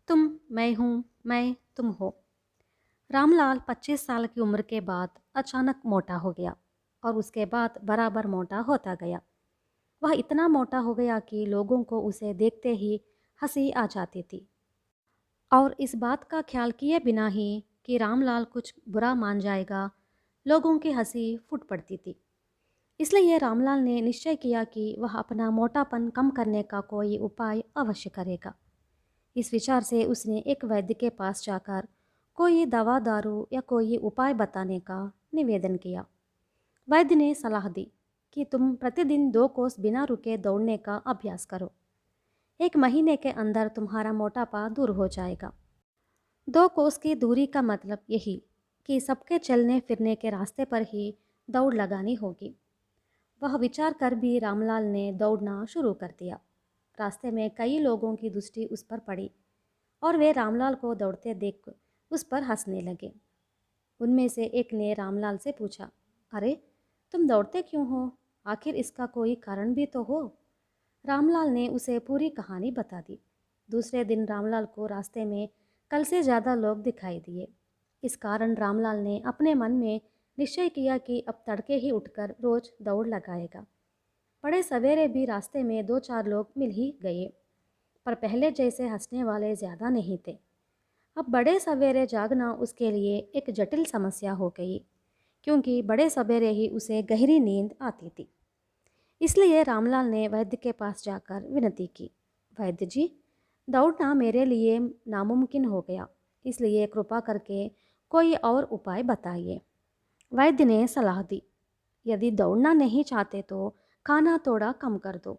तुम मैं हूँ, मैं तुम हो। रामलाल 25 साल की उम्र के बाद अचानक मोटा हो गया और उसके बाद बराबर मोटा होता गया। वह इतना मोटा हो गया कि लोगों को उसे देखते ही हंसी आ जाती थी और इस बात का ख्याल किए बिना ही कि रामलाल कुछ बुरा मान जाएगा, लोगों की हंसी फूट पड़ती थी। इसलिए रामलाल ने निश्चय किया कि वह अपना मोटापन कम करने का कोई उपाय अवश्य करेगा। इस विचार से उसने एक वैद्य के पास जाकर कोई दवा दारू या कोई उपाय बताने का निवेदन किया। वैद्य ने सलाह दी कि तुम प्रतिदिन 2 कोस बिना रुके दौड़ने का अभ्यास करो। 1 महीने के अंदर तुम्हारा मोटापा दूर हो जाएगा। 2 कोस की दूरी का मतलब यही कि सबके चलने फिरने के रास्ते पर ही दौड़ लगानी होगी। वह विचार कर भी रामलाल ने दौड़ना शुरू कर दिया। रास्ते में कई लोगों की दृष्टि उस पर पड़ी और वे रामलाल को दौड़ते देख उस पर हंसने लगे। उनमें से एक ने रामलाल से पूछा, अरे तुम दौड़ते क्यों हो? आखिर इसका कोई कारण भी तो हो। रामलाल ने उसे पूरी कहानी बता दी। दूसरे दिन रामलाल को रास्ते में कल से ज़्यादा लोग दिखाई दिए। इस कारण रामलाल ने अपने मन में निश्चय किया कि अब तड़के ही उठकर रोज दौड़ लगाएगा। बड़े सवेरे भी रास्ते में 2-4 लोग मिल ही गए, पर पहले जैसे हंसने वाले ज़्यादा नहीं थे। अब बड़े सवेरे जागना उसके लिए एक जटिल समस्या हो गई, क्योंकि बड़े सवेरे ही उसे गहरी नींद आती थी। इसलिए रामलाल ने वैद्य के पास जाकर विनती की, वैद्य जी, दौड़ना मेरे लिए नामुमकिन हो गया, इसलिए कृपा करके कोई और उपाय बताइए। वैद्य ने सलाह दी, यदि दौड़ना नहीं चाहते तो खाना थोड़ा कम कर दो।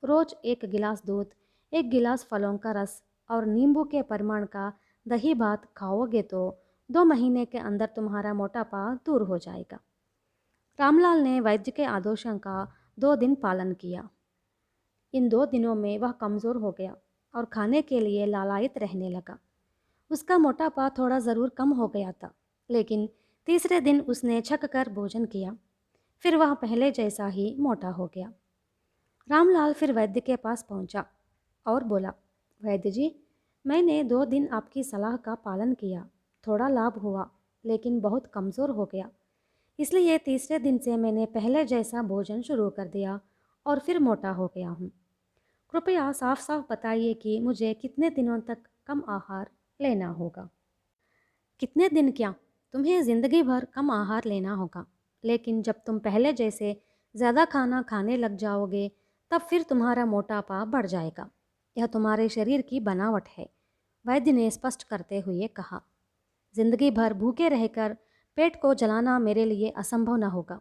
रोज 1 गिलास दूध, 1 गिलास फलों का रस और नींबू के परिमाण का दही भात खाओगे तो 2 महीने के अंदर तुम्हारा मोटापा दूर हो जाएगा। रामलाल ने वैद्य के आदेशों का 2 दिन पालन किया। इन 2 दिनों में वह कमज़ोर हो गया और खाने के लिए लालायित रहने लगा। उसका मोटापा थोड़ा ज़रूर कम हो गया था, लेकिन तीसरे दिन उसने छक कर भोजन किया। फिर वह पहले जैसा ही मोटा हो गया। रामलाल फिर वैद्य के पास पहुंचा और बोला, वैद्य जी, मैंने 2 दिन आपकी सलाह का पालन किया, थोड़ा लाभ हुआ, लेकिन बहुत कमज़ोर हो गया। इसलिए तीसरे दिन से मैंने पहले जैसा भोजन शुरू कर दिया और फिर मोटा हो गया हूँ। कृपया साफ साफ बताइए कि मुझे कितने दिनों तक कम आहार लेना होगा। कितने दिन क्या, तुम्हें ज़िंदगी भर कम आहार लेना होगा, लेकिन जब तुम पहले जैसे ज़्यादा खाना खाने लग जाओगे तब फिर तुम्हारा मोटापा बढ़ जाएगा। यह तुम्हारे शरीर की बनावट है, वैद्य ने स्पष्ट करते हुए कहा। जिंदगी भर भूखे रहकर पेट को जलाना मेरे लिए असंभव न होगा।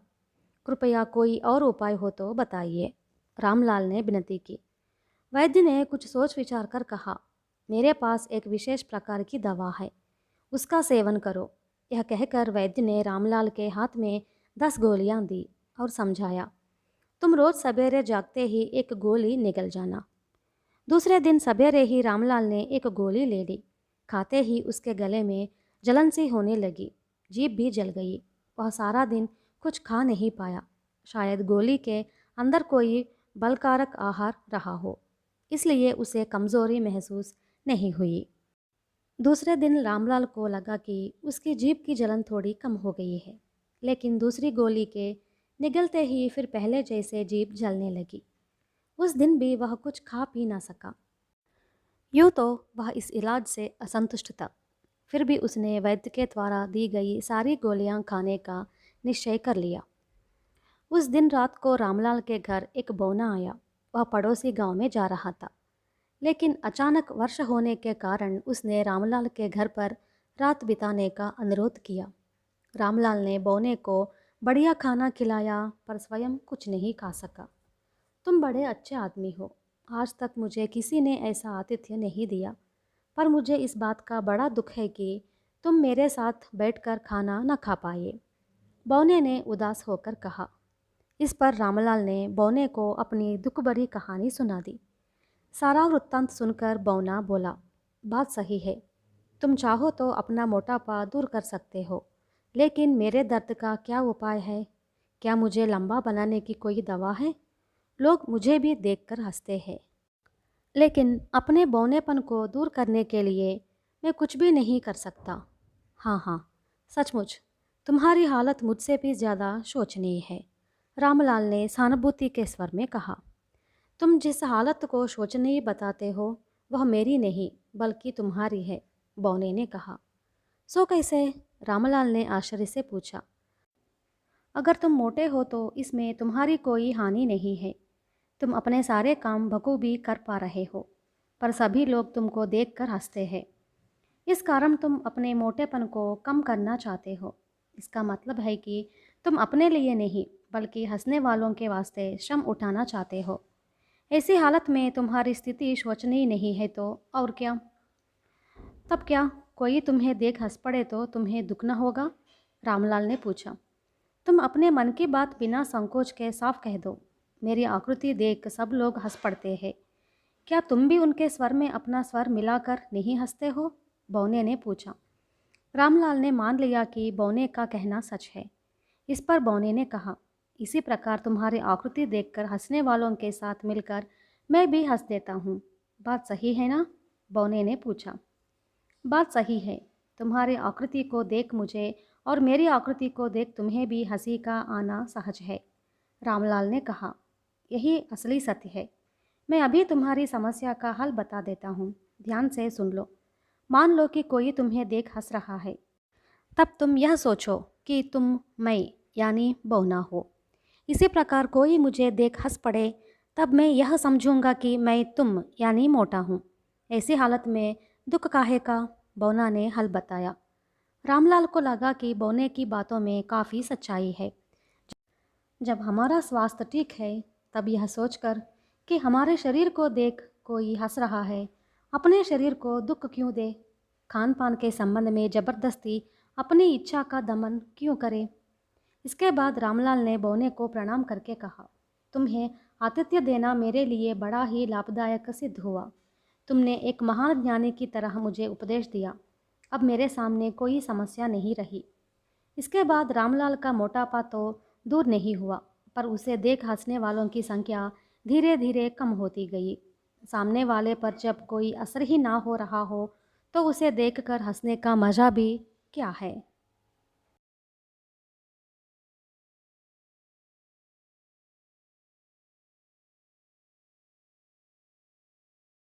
कृपया कोई और उपाय हो तो बताइए, रामलाल ने विनती की। वैद्य ने कुछ सोच विचार कर कहा, मेरे पास एक विशेष प्रकार की दवा है, उसका सेवन करो। यह कहकर वैद्य ने रामलाल के हाथ में 10 गोलियां दी और समझाया, तुम रोज सवेरे जागते ही एक गोली निगल जाना। दूसरे दिन सवेरे ही रामलाल ने एक गोली ले ली। खाते ही उसके गले में जलन सी होने लगी, जीभ भी जल गई। वह सारा दिन कुछ खा नहीं पाया। शायद गोली के अंदर कोई बलकारक आहार रहा हो, इसलिए उसे कमज़ोरी महसूस नहीं हुई। दूसरे दिन रामलाल को लगा कि उसकी जीभ की जलन थोड़ी कम हो गई है, लेकिन दूसरी गोली के निगलते ही फिर पहले जैसे जीभ जलने लगी। उस दिन भी वह कुछ खा पी ना सका। यूँ तो वह इस इलाज से असंतुष्ट था, फिर भी उसने वैद्य के द्वारा दी गई सारी गोलियां खाने का निश्चय कर लिया। उस दिन रात को रामलाल के घर एक बौना आया। वह पड़ोसी गांव में जा रहा था, लेकिन अचानक वर्षा होने के कारण उसने रामलाल के घर पर रात बिताने का अनुरोध किया। रामलाल ने बौने को बढ़िया खाना खिलाया, पर स्वयं कुछ नहीं खा सका। तुम बड़े अच्छे आदमी हो, आज तक मुझे किसी ने ऐसा आतिथ्य नहीं दिया, पर मुझे इस बात का बड़ा दुख है कि तुम मेरे साथ बैठकर खाना न खा पाए, बौने ने उदास होकर कहा। इस पर रामलाल ने बौने को अपनी दुख भरी कहानी सुना दी। सारा वृत्तांत सुनकर बौना बोला, बात सही है, तुम चाहो तो अपना मोटापा दूर कर सकते हो, लेकिन मेरे दर्द का क्या उपाय है? क्या मुझे लंबा बनाने की कोई दवा है? लोग मुझे भी देखकर हंसते हैं। लेकिन अपने बौनेपन को दूर करने के लिए मैं कुछ भी नहीं कर सकता। हाँ हाँ, सचमुच तुम्हारी हालत मुझसे भी ज़्यादा शोचनीय है, रामलाल ने सहानुभूति के स्वर में कहा। तुम जिस हालत को शोचनीय बताते हो वह मेरी नहीं बल्कि तुम्हारी है, बौने ने कहा। सो कैसे? रामलाल ने आश्चर्य से पूछा। अगर तुम मोटे हो तो इसमें तुम्हारी कोई हानि नहीं है। तुम अपने सारे काम बखूबी कर पा रहे हो, पर सभी लोग तुमको देखकर हंसते हैं। इस कारण तुम अपने मोटेपन को कम करना चाहते हो। इसका मतलब है कि तुम अपने लिए नहीं बल्कि हंसने वालों के वास्ते श्रम उठाना चाहते हो। ऐसी हालत में तुम्हारी स्थिति शोचनीय नहीं है तो और क्या? तब क्या कोई तुम्हें देख हंस पड़े तो तुम्हें दुख न होगा? रामलाल ने पूछा। तुम अपने मन की बात बिना संकोच के साफ कह दो। मेरी आकृति देख सब लोग हंस पड़ते हैं। क्या तुम भी उनके स्वर में अपना स्वर मिलाकर नहीं हंसते हो? बौने ने पूछा। रामलाल ने मान लिया कि बौने का कहना सच है। इस पर बौने ने कहा, इसी प्रकार तुम्हारी आकृति देखकर हंसने वालों के साथ मिलकर मैं भी हंस देता हूँ। बात सही है ना? बौने ने पूछा। बात सही है। तुम्हारी आकृति को देख मुझे और मेरी आकृति को देख तुम्हें भी हंसी का आना सहज है, रामलाल ने कहा। यही असली सत्य है। मैं अभी तुम्हारी समस्या का हल बता देता हूँ, ध्यान से सुन लो। मान लो कि कोई तुम्हें देख हंस रहा है। तब तुम यह सोचो कि तुम मैं यानी बौना हो। इसी प्रकार कोई मुझे देख हंस पड़े तब मैं यह समझूंगा कि मैं तुम यानी मोटा हूँ। ऐसी हालत में दुख काहे का? बौना ने हल बताया। रामलाल को लगा कि बौने की बातों में काफ़ी सच्चाई है। जब हमारा स्वास्थ्य ठीक है तब यह सोचकर कि हमारे शरीर को देख कोई हंस रहा है, अपने शरीर को दुख क्यों दे? खान पान के संबंध में ज़बरदस्ती अपनी इच्छा का दमन क्यों करे? इसके बाद रामलाल ने बौने को प्रणाम करके कहा, तुम्हें आतिथ्य देना मेरे लिए बड़ा ही लाभदायक सिद्ध हुआ। तुमने एक महान ज्ञानी की तरह मुझे उपदेश दिया। अब मेरे सामने कोई समस्या नहीं रही। इसके बाद रामलाल का मोटापा तो दूर नहीं हुआ, पर उसे देख हंसने वालों की संख्या धीरे धीरे कम होती गई। सामने वाले पर जब कोई असर ही ना हो रहा हो तो उसे देखकर हंसने का मज़ा भी क्या है।